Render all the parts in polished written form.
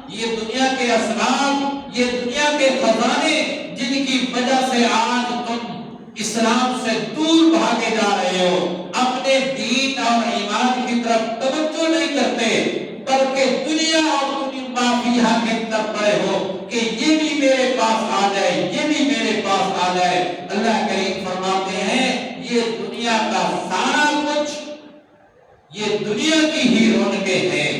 یہ دنیا کے اسباب، یہ دنیا کے خزانے جن کی وجہ سے آج تم اسلام سے دور بھاگے جا رہے ہو، اپنے دین اور ایمان کی طرف توجہ نہیں کرتے، بلکہ دنیا اور مافیہ کے طرف پڑے ہو کہ یہ بھی میرے پاس آ جائے، یہ بھی میرے پاس آ جائے۔ اللہ کریم فرماتے ہیں یہ دنیا کا سارا کچھ، یہ دنیا کی ہی رونقیں ہیں،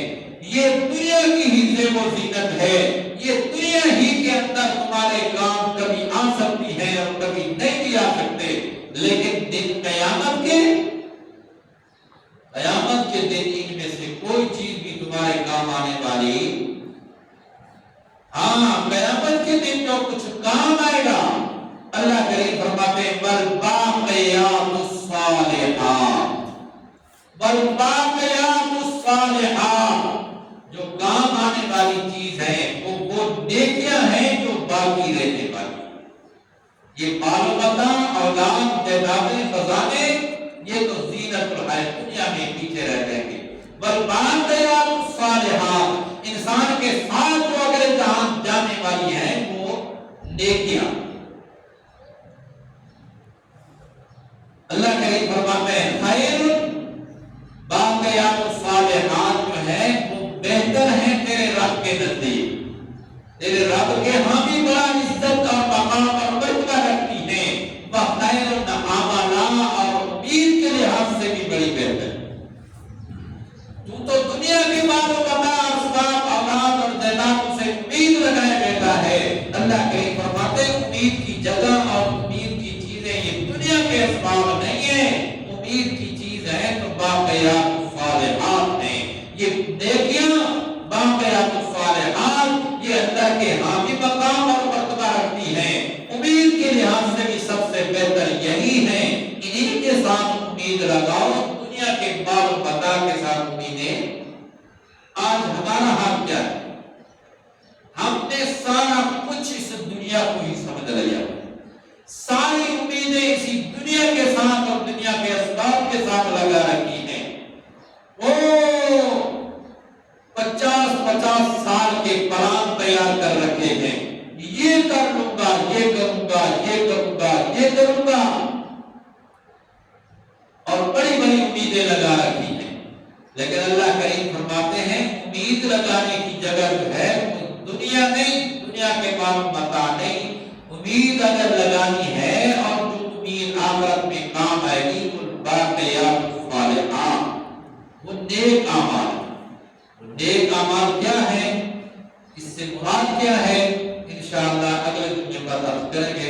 یہ دنیا کی ہی زیب و زینت ہے، یہ دنیا ہی کے اندر تمہارے کام کبھی آ سکتی ہے اور کبھی نہیں بھی آ سکتے، لیکن دن قیامت کے دن ان میں سے کوئی چیز بھی تمہارے کام آنے والی، ہاں قیامت کے دن جو کچھ کام آئے گا، اللہ کریم فرماتے ہیں والباقیات الصالحات، والباقیات الصالحات، جو کام آنے والی چیز ہے وہ نیکیاں ہیں جو باقی رہنے والی۔ یہ مال و متاع، اولاد، جائیدادیں، خزانے، یہ تو زینت الحیات دنیا میں پیچھے رہ جائیں گے۔ والباقیات الصالحات، انسان کے ساتھ جو اگلے جہان جانے والی ہیں وہ نیکیاں۔ اللہ کریم فرماتے ہیں خیر باقیات الصالحات جو ہے وہ بہتر ہیں تیرے رب کے نزدیک، تیرے رب کے ہاں بھی بڑا عزت اور مقام اور مرتبہ رکھتی ہیں، وہ خیر عملا اور امید کے لحاظ سے بھی بڑی بہتر۔ تو دنیا کے مال و متاع، اسباب، اولاد اور جائیدادوں سے امید لگائے بیٹھا ہے۔ اللہ کریم فرماتے ہیں امید کی جگہ اور امید کی چیزیں یہ دنیا کے اسباب نہیں ہیں، امید کی چیز ہے تو باقیات الصالحات ہیں، یہ نیکیاں باقیات الصالحات، یہ اللہ کے ہاں بھی مقام اور مرتبہ رکھتی ہیں، امید کے لحاظ سے بھی سب سے بہتر یہی ہے، انہی کے ساتھ امید لگاؤ، دنیا کے مال و متاع کے ساتھ امیدیں۔ آج ہمارا حال کیا ہے؟ ہم نے سارا کچھ اس دنیا کو ہی سمجھ لیا، ساری امیدیں اسی دنیا کے ساتھ اور دنیا کے اسباب کے ساتھ لگا رکھی ہیں۔ وہ 50 سال کے پلان تیار کر رکھے ہیں، یہ کر لوں گا، یہ کروں گا، یہ کروں گا، یہ کروں گا، اور بڑی بڑی امیدیں لگا رکھی ہیں۔ لیکن اللہ کریم فرماتے ہیں امید لگانے کی جگہ جو ہے وہ دنیا نہیں، دنیا کے مال و متاع نہیں، امید اگر لگانی ہے اور جو امید آخرت میں کام آئے گی وہ باقیات الصالحات، وہ نیک اعمال۔ وہ نیک اعمال کیا ہے، اس سے مراد کیا ہے، انشاءاللہ اگلے دن میں بات کریں گے۔